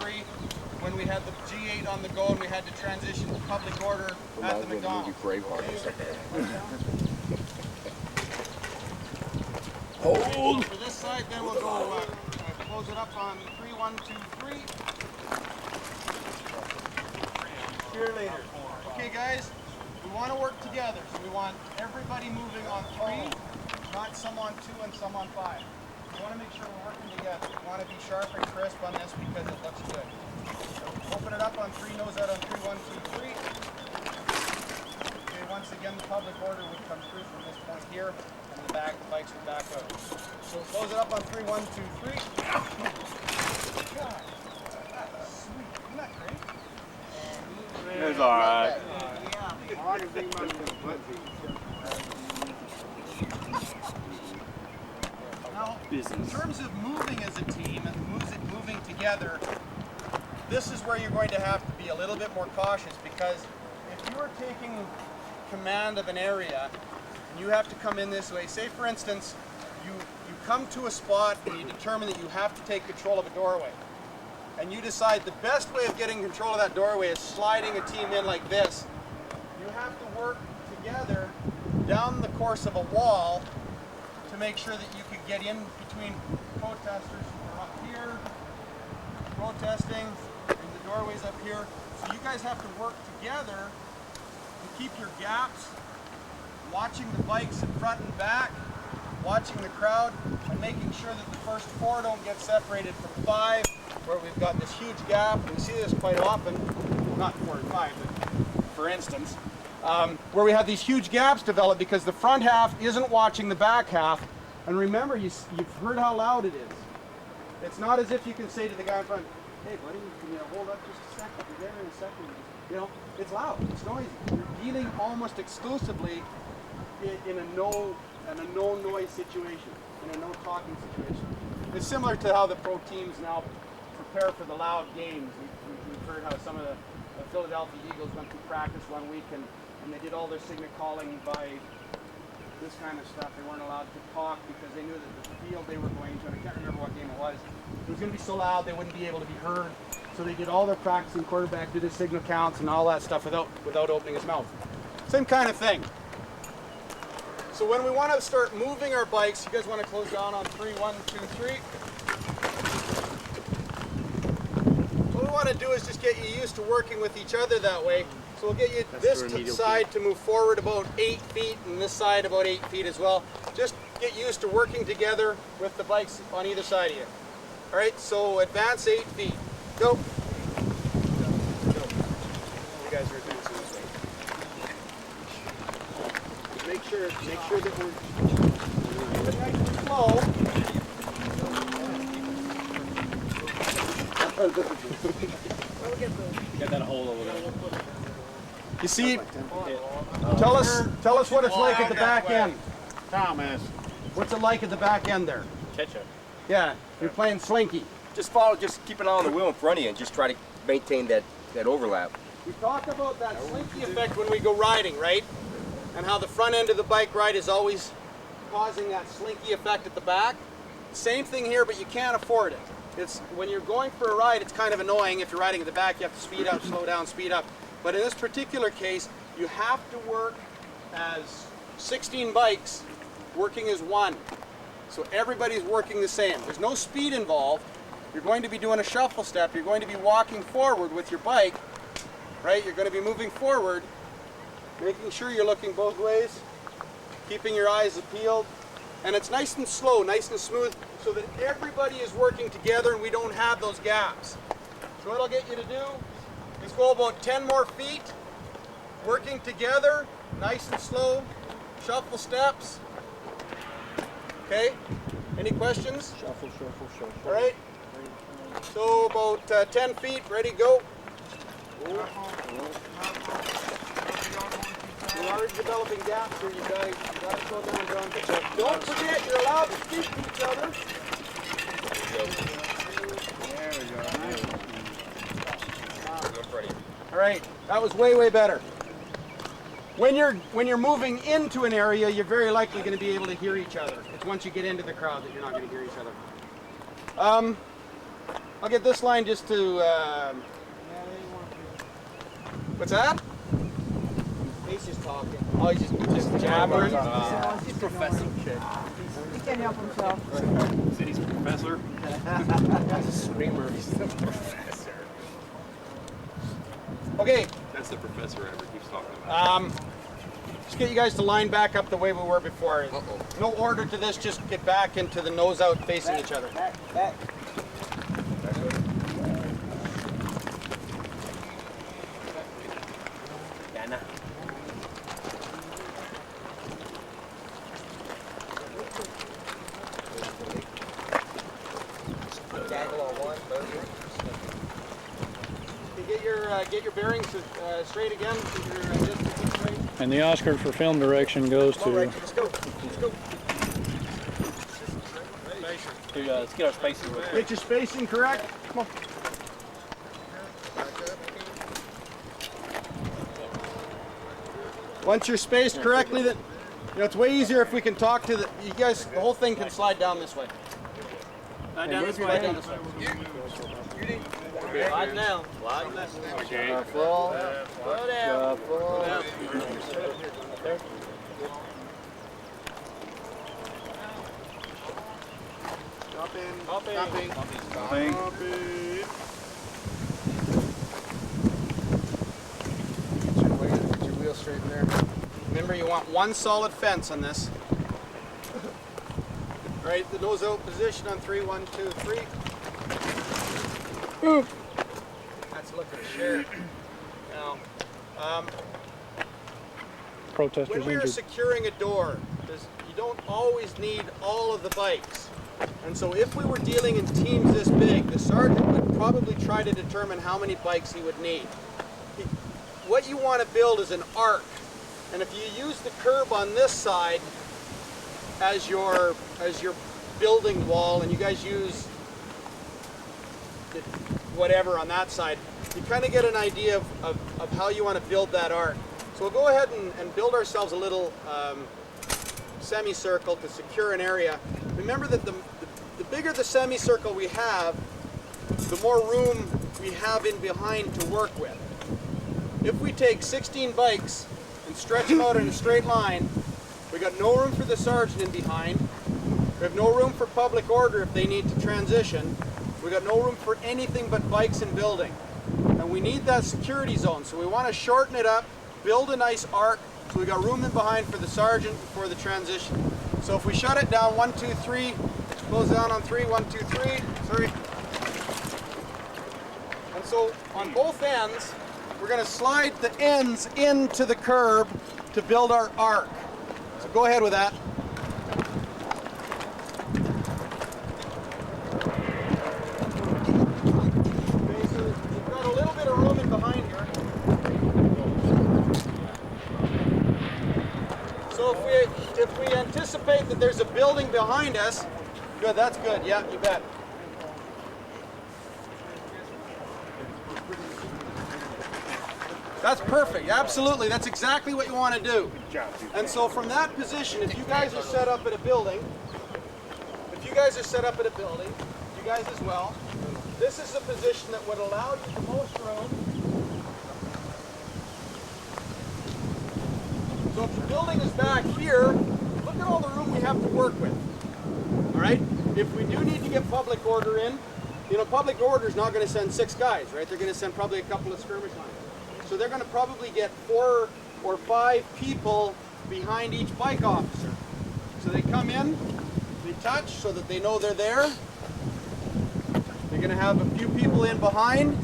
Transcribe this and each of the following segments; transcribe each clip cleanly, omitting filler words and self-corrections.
3 when we had the G8 on the go and we had to transition to public order at the McDonald's. Hold! For this side, then we'll go close it up on 3, 1, 2, 3. Cheerleader. Okay, guys, we want to work together, so we want everybody moving on 3, not some on 2 and some on 5. We want to make sure we're working together. We want to be sharp and crisp on this because it looks good. So open it up on 3, nose out on 3, 1, 2, 3. Okay, once again, the public order would come through from this point here, and the bikes would back out. So close it up on 3, 1, 2, 3. God, that's sweet. Isn't that great? It's alright. Now, in terms of moving as a team and moving together, this is where you're going to have to be a little bit more cautious, because if you are taking command of an area and you have to come in this way, say for instance, you come to a spot and you determine that you have to take control of a doorway, and you decide the best way of getting control of that doorway is sliding a team in like this, you have to work together down the course of a wall to make sure that you can get in between protesters who are up here, protesting, and the doorways up here. So you guys have to work together to keep your gaps, watching the bikes in front and back, watching the crowd, and making sure that the first 4 don't get separated from 5, where we've got this huge gap. And we see this quite often, not 4 and 5, but for instance, where we have these huge gaps develop because the front half isn't watching the back half. And remember, you've heard how loud it is. It's not as if you can say to the guy in front, hey buddy, can you hold up just a second, you're there in a second. You know, it's loud, it's noisy. You're dealing almost exclusively in a no noise situation, in a no talking situation. It's similar to how the pro teams now prepare for the loud games. We've heard how some of the Philadelphia Eagles went through practice one week and they did all their signal calling by this kind of stuff. They weren't allowed to talk because they knew that the field they were going to, and I can't remember what game it was going to be so loud they wouldn't be able to be heard. So they did all their practicing, quarterback did his signal counts and all that stuff without opening his mouth. Same kind of thing. So when we want to start moving our bikes, you guys want to close down on 3, 1, 2, 3. What we want to do is just get you used to working with each other that way. So we'll get you this side to move forward about 8 feet and this side about 8 feet as well. Just get used to working together with the bikes on either side of you. All right, so advance 8 feet. Go. Go. You guys are advancing this way. Make sure that we're keep it nice and slow. Got that hole over there. You see, tell us what it's like at the back end. Thomas. What's it like at the back end there? Ketchup. Yeah, you're playing slinky. Just keep it on the wheel in front of you and just try to maintain that overlap. We talk about that slinky effect when we go riding, right? And how the front end of the bike ride is always causing that slinky effect at the back. Same thing here, but you can't afford it. It's when you're going for a ride, it's kind of annoying. If you're riding at the back, you have to speed up, slow down, speed up. But in this particular case, you have to work as 16 bikes working as one. So everybody's working the same. There's no speed involved. You're going to be doing a shuffle step. You're going to be walking forward with your bike, right? You're going to be moving forward, making sure you're looking both ways, keeping your eyes peeled. And it's nice and slow, nice and smooth, so that everybody is working together and we don't have those gaps. So what I'll get you to do is go about 10 more feet, working together, nice and slow, shuffle steps. Okay, any questions? Shuffle, shuffle, shuffle. All right, so about 10 feet, ready, go. You're already developing gaps here, you guys. You gotta slow down, John. Don't forget, you're allowed to speak to each other. There we go. All right, that was way, way better. When you're moving into an area, you're very likely going to be able to hear each other. It's once you get into the crowd that you're not going to hear each other. I'll get this line just to, what's that? He's just talking. Oh, he's just jabbering. He's professor. He can't help himself. City's professor. That's a screamer. He's the professor. Okay, That's the professor ever keeps talking about. just get you guys to line back up the way we were before. No order to this, just get back into the nose out facing each other. Back. Dana. Gaggle on one, Get your bearings straight again. Get your distance straight. And the Oscar for film direction goes All right, to let's go. Let's go. Let's get our spacing real quick. Get your spacing correct. Come on. Once you're spaced correctly, then it's way easier if we can talk to you guys. The whole thing can slide down this way. Slide down this way. Slide down this way. Slide now. Slide now. Okay. Slow down. Slow down. Stop in. Stopping. Stopping. Get your wheel straight in there. Remember, you want one solid fence on this. All right, the nose out position on 3, 1, 2, 3. That's looking sure. Now, protesters when we are injured. securing a door, you don't always need all of the bikes. And so if we were dealing in teams this big, the sergeant would probably try to determine how many bikes he would need. What you want to build is an arc. And if you use the curb on this side as your building wall, and you guys use whatever on that side, you kind of get an idea of how you want to build that arc. So we'll go ahead and build ourselves a little semicircle to secure an area. Remember that the bigger the semicircle we have, the more room we have in behind to work with. If we take 16 bikes and stretch them out in a straight line, we got no room for the sergeant in behind. We have no room for public order if they need to transition. We got no room for anything but bikes and building. And we need that security zone, so we want to shorten it up, build a nice arc, so we got room in behind for the sergeant for the transition. So if we shut it down, 1, 2, 3, close down on 3, 1, 2, 3, sorry. And so on both ends, we're going to slide the ends into the curb to build our arc. So go ahead with that. Okay, so we've got a little bit of room in behind here. So if we anticipate that there's a building behind us, good, that's good, yeah, you bet. That's perfect, absolutely, that's exactly what you want to do. And so from that position, if you guys are set up at a building, you guys as well, this is a position that would allow you the most room. So if the building is back here, look at all the room we have to work with. All right? If we do need to get public order in, public order is not going to send 6 guys, right? They're going to send probably a couple of skirmish lines. So they're going to probably get 4 or 5 people behind each bike officer. So they come in, they touch so that they know they're there. They're going to have a few people in behind.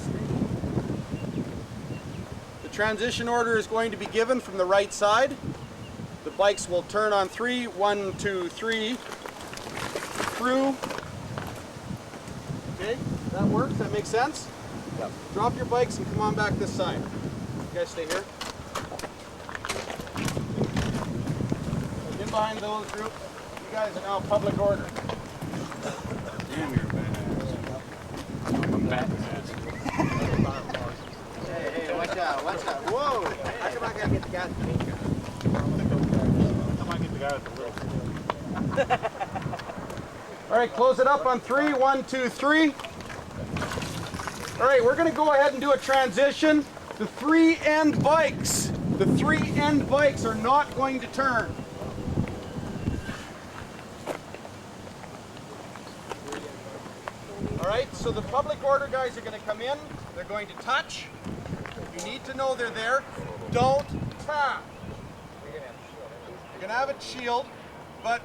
The transition order is going to be given from the right side. The bikes will turn on 3, 1, 2, 3, through. Okay, that works, that makes sense? Yep. Drop your bikes and come on back this side. You guys stay here. In behind those groups, you guys are now public order. Damn, you're badass. I'm a badass. Hey, watch out. Whoa! How come I gotta get the guy? How come I get the guy with the little? All right, close it up on 3, 1, 2, 3. All right, we're going to go ahead and do a transition. The three end bikes are not going to turn. All right, so the public order guys are going to come in. They're going to touch. You need to know they're there. Don't tap. You're going to have a shield, but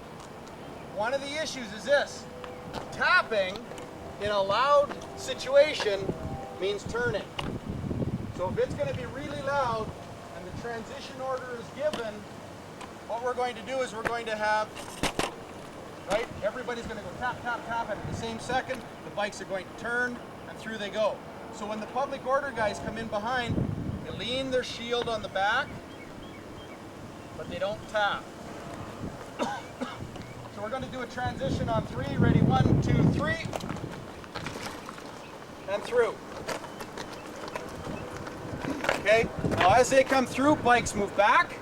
one of the issues is this. Tapping in a loud situation means turning. So if it's going to be really loud and the transition order is given, what we're going to do is we're going to have, right, everybody's going to go tap, tap, tap, and at the same second, the bikes are going to turn, and through they go. So when the public order guys come in behind, they lean their shield on the back, but they don't tap. So we're going to do a transition on 3. Ready? 1, 2, 3. And through. Okay, now as they come through, bikes move back.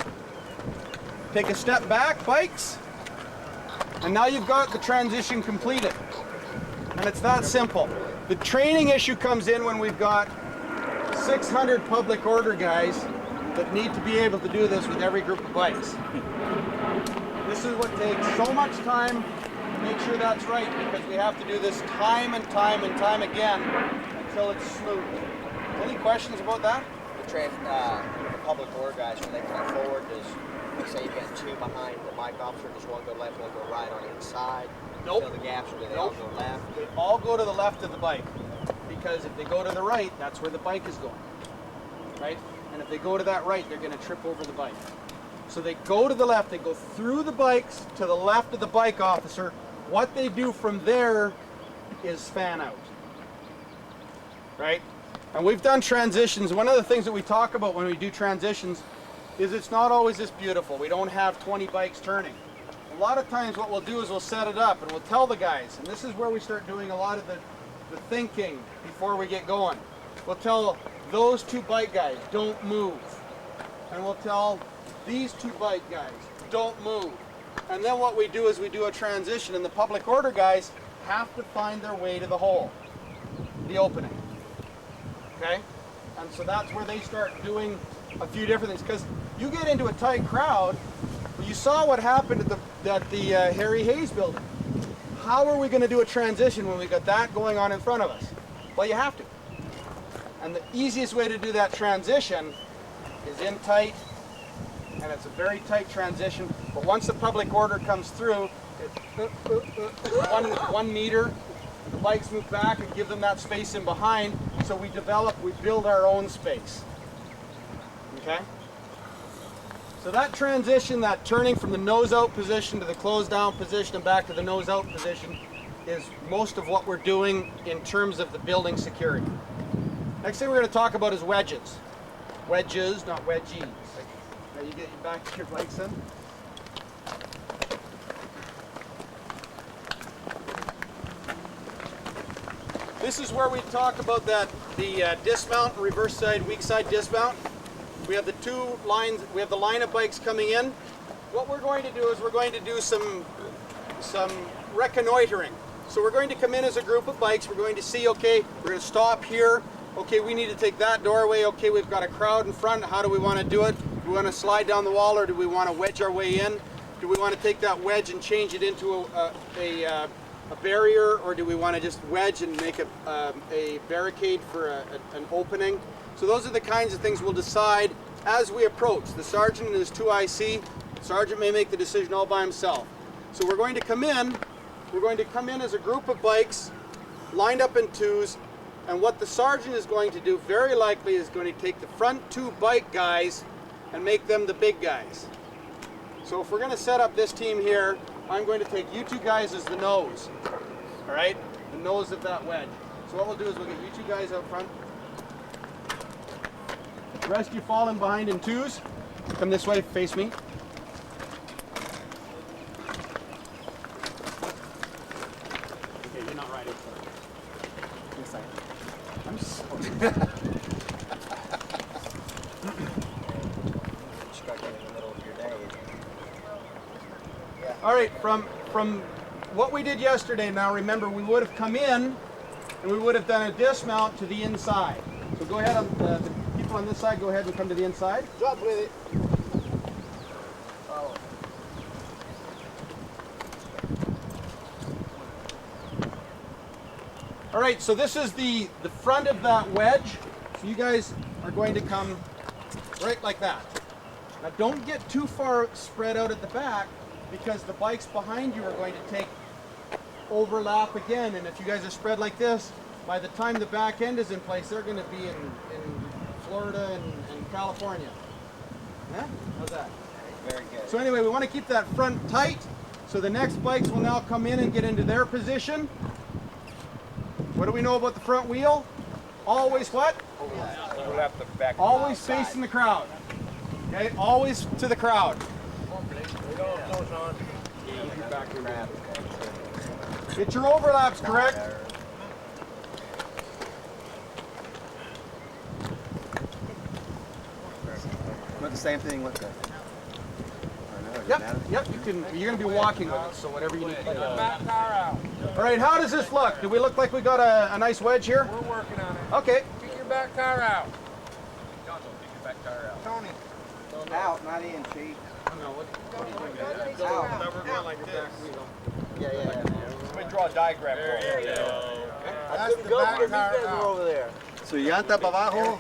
Take a step back, bikes. And now you've got the transition completed. And it's that simple. The training issue comes in when we've got 600 public order guys that need to be able to do this with every group of bikes. This is what takes so much time to make sure that's right, because we have to do this time and time and time again until it's smooth. Any questions about that? The public order guys, when they come forward, does, let's say you get 2 behind the bike officer, does one go left, one go right on each side? Nope. Fill the gaps, or do they all go left? They all go to the left of the bike, because if they go to the right, that's where the bike is going, right? And if they go to that right, they're going to trip over the bike. So they go to the left, they go through the bikes to the left of the bike officer. What they do from there is fan out, right? And we've done transitions. One of the things that we talk about when we do transitions is it's not always this beautiful. We don't have 20 bikes turning. A lot of times what we'll do is we'll set it up and we'll tell the guys, and this is where we start doing a lot of the thinking before we get going. We'll tell those 2 bike guys, don't move. And we'll tell these 2 bike guys, don't move. And then what we do is we do a transition, and the public order guys have to find their way to the hole, the opening. Okay? And so that's where they start doing a few different things, because you get into a tight crowd. You saw what happened at the Harry Hayes building. How are we going to do a transition when we got that going on in front of us? Well, you have to. And the easiest way to do that transition is in tight, and it's a very tight transition. But once the public order comes through, it's 1 meter. The bikes move back and give them that space in behind. So we build our own space. Okay? So that transition, that turning from the nose out position to the closed down position and back to the nose out position, is most of what we're doing in terms of the building security. Next thing we're going to talk about is wedges. Wedges, not wedgies. Now you get back to your bikes in. This is where we talk about the dismount, reverse side, weak side dismount. We have the 2 lines, we have the line of bikes coming in. What we're going to do is we're going to do some reconnoitering. So we're going to come in as a group of bikes. We're going to see, okay, we're going to stop here. Okay, we need to take that doorway. Okay, we've got a crowd in front. How do we want to do it? Do we want to slide down the wall, or do we want to wedge our way in? Do we want to take that wedge and change it into a barrier, or do we want to just wedge and make a barricade for an opening? So those are the kinds of things we'll decide as we approach. The sergeant and his 2 IC, the sergeant may make the decision all by himself. So we're going to come in as a group of bikes lined up in 2s, and what the sergeant is going to do very likely is going to take the front 2 bike guys and make them the big guys. So if we're going to set up this team here, I'm going to take you 2 guys as the nose, all right? The nose of that wedge. So what we'll do is we'll get you 2 guys out front. The rest of you fall in behind in 2s. Come this way, face me. Okay, you're not riding. Yes, I am. I'm sorry. Struggling in the middle of your day. All right, from what we did yesterday, now remember we would have come in and we would have done a dismount to the inside. So go ahead, the people on this side, go ahead and come to the inside. Drop with it. All right, so this is the front of that wedge. So you guys are going to come right like that. Now don't get too far spread out at the back because the bikes behind you are going to take overlap again. And if you guys are spread like this, by the time the back end is in place, they're going to be in Florida and California. Yeah? How's that? Very good. So anyway, we want to keep that front tight. So the next bikes will now come in and get into their position. What do we know about the front wheel? Always what? Overlap the back. Always facing the crowd. Okay, always to the crowd. Get your overlaps correct. But the same thing with the. Yep, you're gonna be walking with it, so whatever you need to do. All right, how does this look? Do we look like we got a nice wedge here? We're working on it. Okay. Get your back tire out. Tony. Out, not in, Chief. No, what Out. we're going like this. Yeah. Let me draw a diagram for you. That's the back tire out. Over there. So llanta para abajo.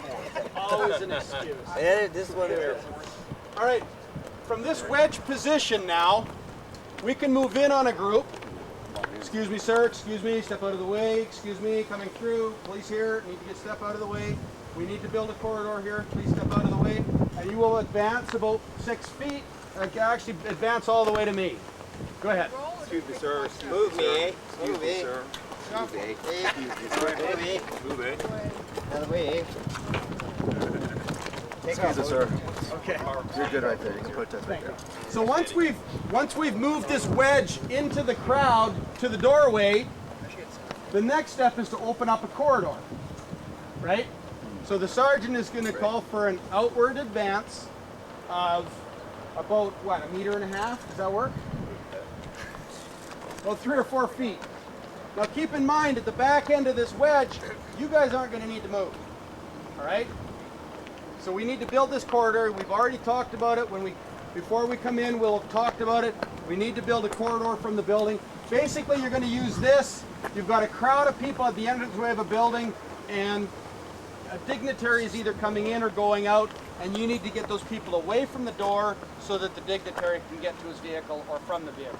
Always an excuse. Yeah, this one here. All right, from this wedge position now, we can move in on a group. Excuse me, sir, excuse me, step out of the way, excuse me, coming through, police here, need to get step out of the way. We need to build a corridor here, please step out of the way. And you will advance about 6 feet, actually advance all the way to me. Go ahead. Excuse me, sir. Move me, eh? Excuse me, sir. Move me, eh? Move it. Another way, eh? Excuse us, sir. Okay. You're good right there. You can put that back down. So once we've moved this wedge into the crowd to the doorway, the next step is to open up a corridor, right? So the sergeant is going to call for an outward advance of about what, 1.5 meters? Does that work? About 3 or 4 feet. Now keep in mind at the back end of this wedge, you guys aren't going to need to move. All right? So we need to build this corridor. We've already talked about it before we come in. We'll have talked about it. We need to build a corridor from the building. Basically, you're going to use this. You've got a crowd of people at the entranceway of a building, and a dignitary is either coming in or going out, and you need to get those people away from the door so that the dignitary can get to his vehicle or from the vehicle.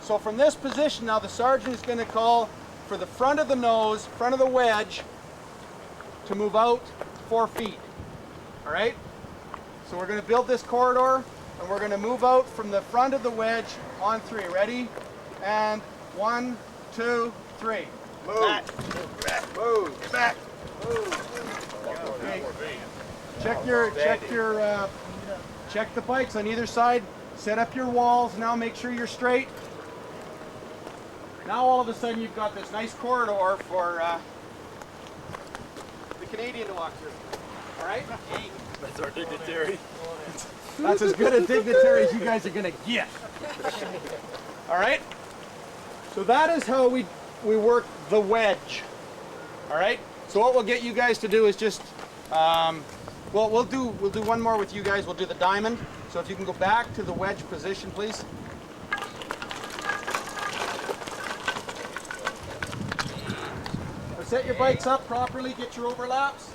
So from this position now, the sergeant is going to call for the front of the nose, front of the wedge, to move out 4 feet. All right? So we're going to build this corridor, and we're going to move out from the front of the wedge on 3. Ready? And 1, 2, 3. Move. Back. Move. Get back. Okay. Check the bikes on either side. Set up your walls. Now make sure you're straight. Now all of a sudden you've got this nice corridor for the Canadian to walk through. All right? That's our dignitary. That's as good a dignitary as you guys are going to get. All right? So that is how we work the wedge. All right? So what we'll get you guys to do is just, we'll do one more with you guys. We'll do the diamond. So if you can go back to the wedge position, please. Now set your bikes up properly. Get your overlaps.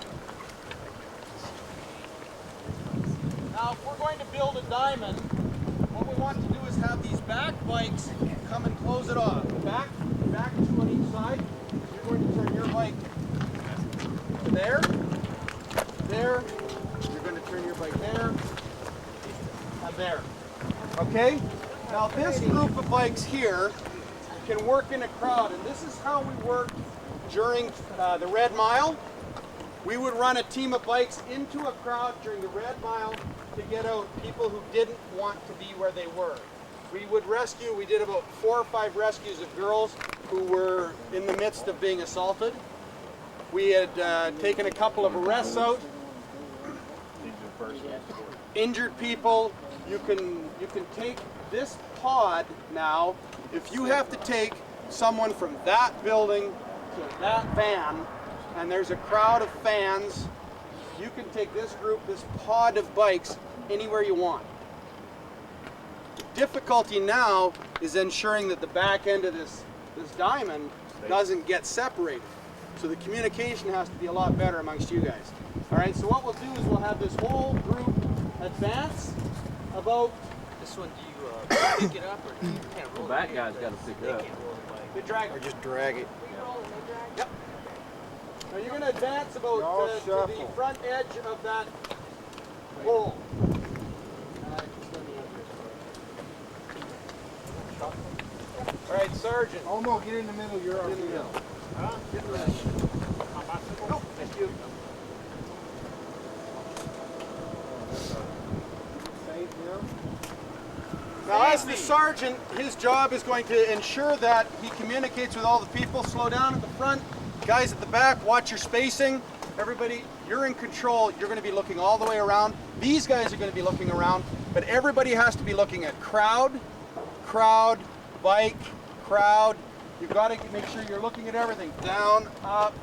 Now, if we're going to build a diamond, what we want to do is have these back bikes come and close it off. Back two on each side. You're going to turn your bike there, there. You're going to turn your bike there, and there. Okay? Now, this group of bikes here can work in a crowd, and this is how we work during the Red Mile. We would run a team of bikes into a crowd during the Red Mile to get out people who didn't want to be where they were. We would rescue, we did about 4 or 5 rescues of girls who were in the midst of being assaulted. We had taken a couple of arrests out. Injured people. You can take this pod now. If you have to take someone from that building to that van and there's a crowd of fans, you can take this group, this pod of bikes, anywhere you want. The difficulty now is ensuring that the back end of this diamond doesn't get separated. So the communication has to be a lot better amongst you guys. All right, so what we'll do is we'll have this whole group advance about. This one, do you pick it up or you can't roll That it? guy's got to pick They it up. can't roll the bike. They drag Or it. just drag it. Yep. Now you're going to advance about to the front edge of that hole. All right, Sergeant. Oh no, get in the middle, you're Get in the middle. Get in the middle. Go. Thank you. Now, as the sergeant, his job is going to ensure that he communicates with all the people. Slow down at the front. Guys at the back, watch your spacing. Everybody, you're in control. You're going to be looking all the way around. These guys are going to be looking around, but everybody has to be looking at crowd, bike, crowd. You've got to make sure you're looking at everything. Down, up,